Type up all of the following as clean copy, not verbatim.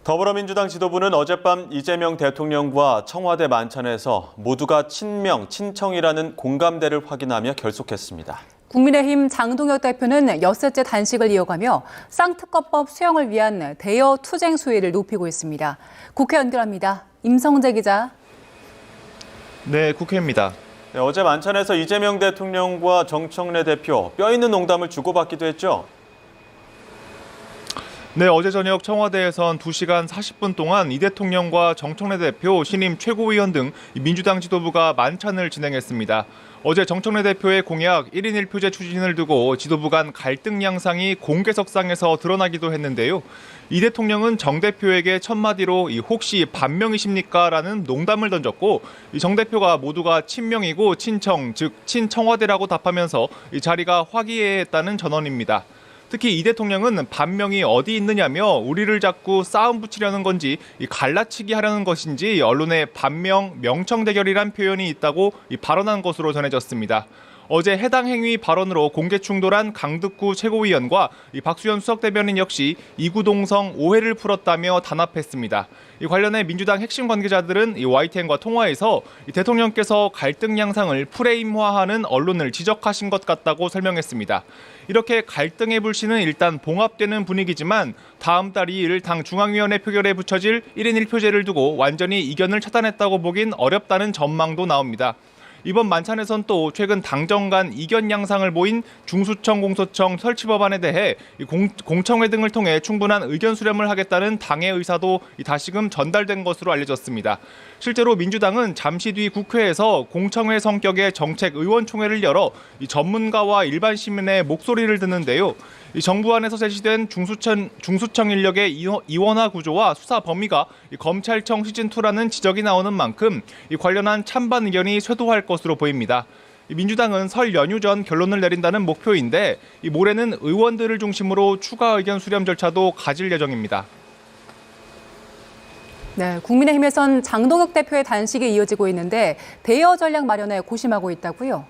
더불어민주당 지도부는 어젯밤 이재명 대통령과 청와대 만찬에서 모두가 친명, 친청이라는 공감대를 확인하며 결속했습니다. 국민의힘 장동혁 대표는 엿새째 단식을 이어가며 쌍특검법 수용을 위한 대여 투쟁 수위를 높이고 있습니다. 국회 연결합니다. 임성재 기자. 네, 국회입니다. 어제 만찬에서 이재명 대통령과 정청래 대표 뼈 있는 농담을 주고받기도 했죠. 네, 어제 저녁 청와대에선 2시간 40분 동안 이 대통령과 정청래 대표, 신임 최고위원 등 민주당 지도부가 만찬을 진행했습니다. 어제 정청래 대표의 공약 1인 1표제 추진을 두고 지도부 간 갈등 양상이 공개석상에서 드러나기도 했는데요. 이 대통령은 정 대표에게 첫마디로 혹시 반명이십니까? 라는 농담을 던졌고 정 대표가 모두가 친명이고 친청, 즉 친청와대라고 답하면서 이 자리가 화기애애했다는 전언입니다. 특히 이 대통령은 반명이 어디 있느냐며 우리를 자꾸 싸움 붙이려는 건지 갈라치기 하려는 것인지 언론에 반명, 명청 대결이란 표현이 있다고 발언한 것으로 전해졌습니다. 어제 해당 행위 발언으로 공개 충돌한 강득구 최고위원과 박수현 수석대변인 역시 이구동성 오해를 풀었다며 단합했습니다. 관련해 민주당 핵심 관계자들은 YTN과 통화에서 대통령께서 갈등 양상을 프레임화하는 언론을 지적하신 것 같다고 설명했습니다. 이렇게 갈등의 불씨는 일단 봉합되는 분위기지만 다음 달 2일 당 중앙위원회 표결에 붙여질 1인 1표제를 두고 완전히 이견을 차단했다고 보긴 어렵다는 전망도 나옵니다. 이번 만찬에선 또 최근 당정 간 이견 양상을 보인 중수청 공소청 설치 법안에 대해 공청회 등을 통해 충분한 의견 수렴을 하겠다는 당의 의사도 다시금 전달된 것으로 알려졌습니다. 실제로 민주당은 잠시 뒤 국회에서 공청회 성격의 정책 의원총회를 열어 전문가와 일반 시민의 목소리를 듣는데요. 정부 안에서 제시된 중수청 인력의 이원화 구조와 수사 범위가 검찰청 시즌2라는 지적이 나오는 만큼 관련한 찬반 의견이 쇄도할 것으로 보입니다. 민주당은 설 연휴 전 결론을 내린다는 목표인데 모레는 의원들을 중심으로 추가 의견 수렴 절차도 가질 예정입니다. 네, 국민의힘에선 장동혁 대표의 단식이 이어지고 있는데 대여 전략 마련에 고심하고 있다고요?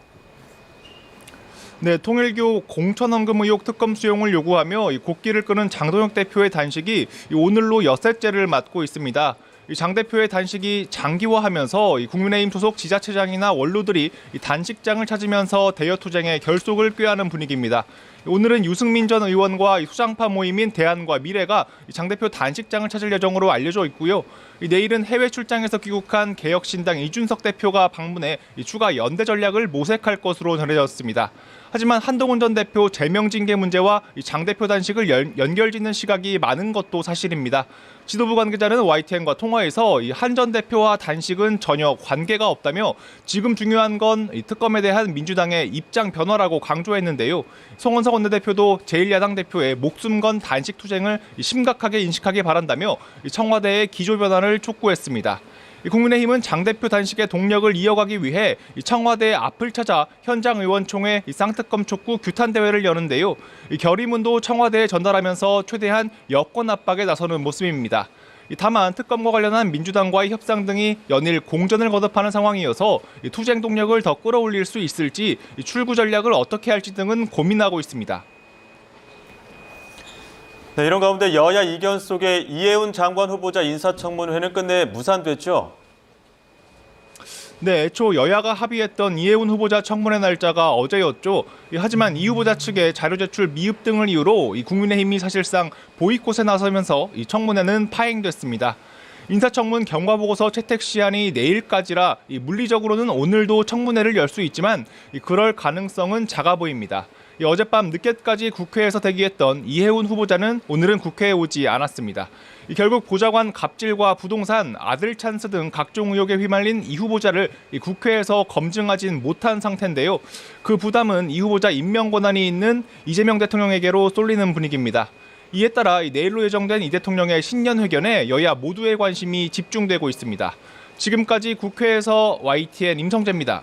네, 통일교 공천헌금 의혹 특검 수용을 요구하며 곡기를 끄는 장동혁 대표의 단식이 오늘로 엿새째를 맞고 있습니다. 장 대표의 단식이 장기화하면서 국민의힘 소속 지자체장이나 원로들이 단식장을 찾으면서 대여 투쟁에 결속을 꾀하는 분위기입니다. 오늘은 유승민 전 의원과 수장파 모임인 대안과 미래가 장 대표 단식장을 찾을 예정으로 알려져 있고요. 내일은 해외 출장에서 귀국한 개혁신당 이준석 대표가 방문해 추가 연대 전략을 모색할 것으로 전해졌습니다. 하지만 한동훈 전 대표 제명 징계 문제와 장 대표 단식을 연결짓는 시각이 많은 것도 사실입니다. 지도부 관계자는 YTN과 통화에서 한 전 대표와 단식은 전혀 관계가 없다며 지금 중요한 건 특검에 대한 민주당의 입장 변화라고 강조했는데요. 송원석 원내대표도 제1야당 대표의 목숨 건 단식 투쟁을 심각하게 인식하기 바란다며 청와대의 기조 변화를 촉구했습니다. 국민의힘은 장 대표 단식의 동력을 이어가기 위해 청와대의 앞을 찾아 현장 의원총회 쌍특검 촉구 규탄 대회를 여는데요. 결의문도 청와대에 전달하면서 최대한 여권 압박에 나서는 모습입니다. 다만 특검과 관련한 민주당과의 협상 등이 연일 공전을 거듭하는 상황이어서 투쟁 동력을 더 끌어올릴 수 있을지 출구 전략을 어떻게 할지 등은 고민하고 있습니다. 네, 이런 가운데 여야 이견 속에 이해운 장관 후보자 인사청문회는 끝내 무산됐죠? 네, 애초 여야가 합의했던 이해운 후보자 청문회 날짜가 어제였죠. 하지만 이 후보자 측의 자료 제출 미흡 등을 이유로 국민의힘이 사실상 보이콧에 나서면서 이 청문회는 파행됐습니다. 인사청문 경과보고서 채택 시한이 내일까지라 물리적으로는 오늘도 청문회를 열 수 있지만 그럴 가능성은 작아 보입니다. 어젯밤 늦게까지 국회에서 대기했던 이해운 후보자는 오늘은 국회에 오지 않았습니다. 결국 보좌관 갑질과 부동산, 아들 찬스 등 각종 의혹에 휘말린 이 후보자를 국회에서 검증하진 못한 상태인데요. 그 부담은 이 후보자 임명 권한이 있는 이재명 대통령에게로 쏠리는 분위기입니다. 이에 따라 내일로 예정된 이 대통령의 신년회견에 여야 모두의 관심이 집중되고 있습니다. 지금까지 국회에서 YTN 임성재입니다.